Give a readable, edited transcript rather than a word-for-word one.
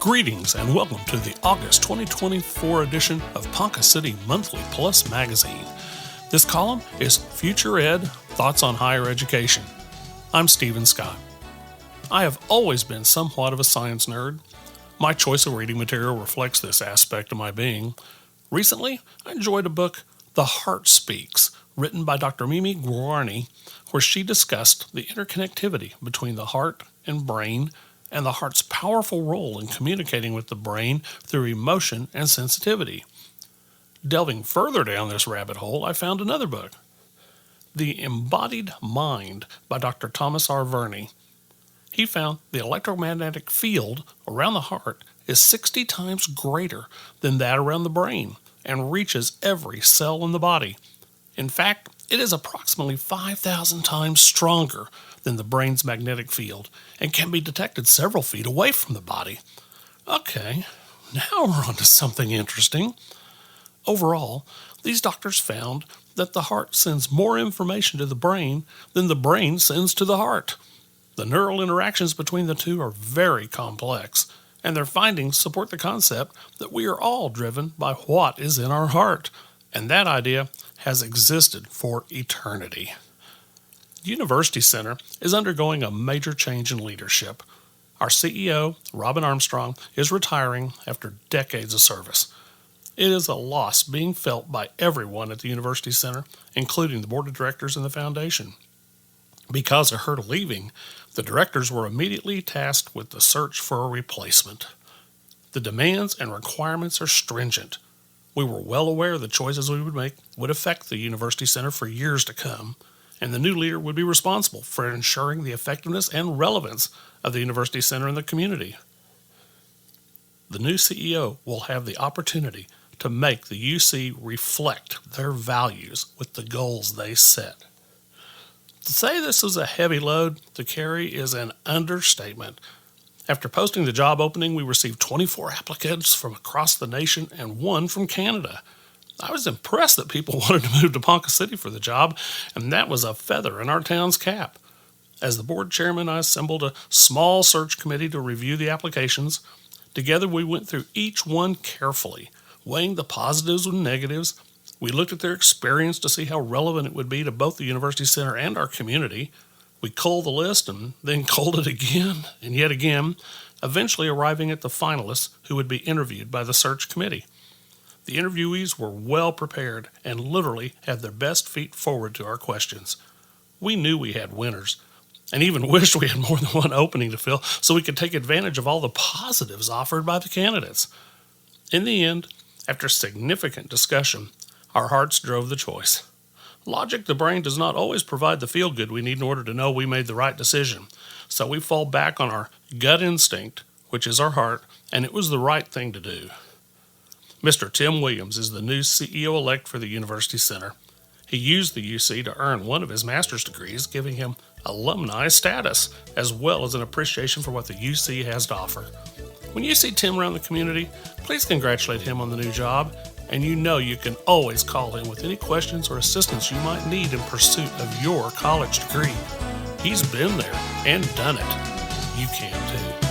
Greetings and welcome to the August 2024 edition of Ponca City Monthly Plus magazine. This column is Future Ed, Thoughts on Higher Education. I'm Stephen Scott. I have always been somewhat of a science nerd. My choice of reading material reflects this aspect of my being. Recently, I enjoyed a book, The Heart Speaks, written by Dr. Mimi Guarneri, where she discussed the interconnectivity between the heart and brain and the heart's powerful role in communicating with the brain through emotion and sensitivity. Delving further down this rabbit hole, I found another book, The Embodied Mind by Dr. Thomas R. Verny. He found the electromagnetic field around the heart is 60 times greater than that around the brain and reaches every cell in the body. In fact, it is approximately 5,000 times stronger than the brain's magnetic field and can be detected several feet away from the body. Okay, now we're on to something interesting. Overall, these doctors found that the heart sends more information to the brain than the brain sends to the heart. The neural interactions between the two are very complex, and their findings support the concept that we are all driven by what is in our heart, and that idea has existed for eternity. The University Center is undergoing a major change in leadership. Our CEO, Robin Armstrong, is retiring after decades of service. It is a loss being felt by everyone at the University Center, including the board of directors and the foundation. Because of her leaving, the directors were immediately tasked with the search for a replacement. The demands and requirements are stringent. We were well aware the choices we would make would affect the University Center for years to come, and the new leader would be responsible for ensuring the effectiveness and relevance of the University Center in the community. The new CEO will have the opportunity to make the UC reflect their values with the goals they set. To say this is a heavy load to carry is an understatement. After posting the job opening, we received 24 applicants from across the nation and one from Canada. I was impressed that people wanted to move to Ponca City for the job, and that was a feather in our town's cap. As the board chairman, I assembled a small search committee to review the applications. Together, we went through each one carefully, weighing the positives and negatives. We looked at their experience to see how relevant it would be to both the University Center and our community. We culled the list and then culled it again and yet again, eventually arriving at the finalists who would be interviewed by the search committee. The interviewees were well prepared and literally had their best feet forward to our questions. We knew we had winners and even wished we had more than one opening to fill so we could take advantage of all the positives offered by the candidates. In the end, after significant discussion, our hearts drove the choice. Logic, the brain, does not always provide the feel-good we need in order to know we made the right decision. So we fall back on our gut instinct, which is our heart, and it was the right thing to do. Mr. Tim Williams is the new CEO-elect for the University Center. He used the UC to earn one of his master's degrees, giving him alumni status, as well as an appreciation for what the UC has to offer. When you see Tim around the community, please congratulate him on the new job, and you know you can always call him with any questions or assistance you might need in pursuit of your college degree. He's been there and done it. You can too.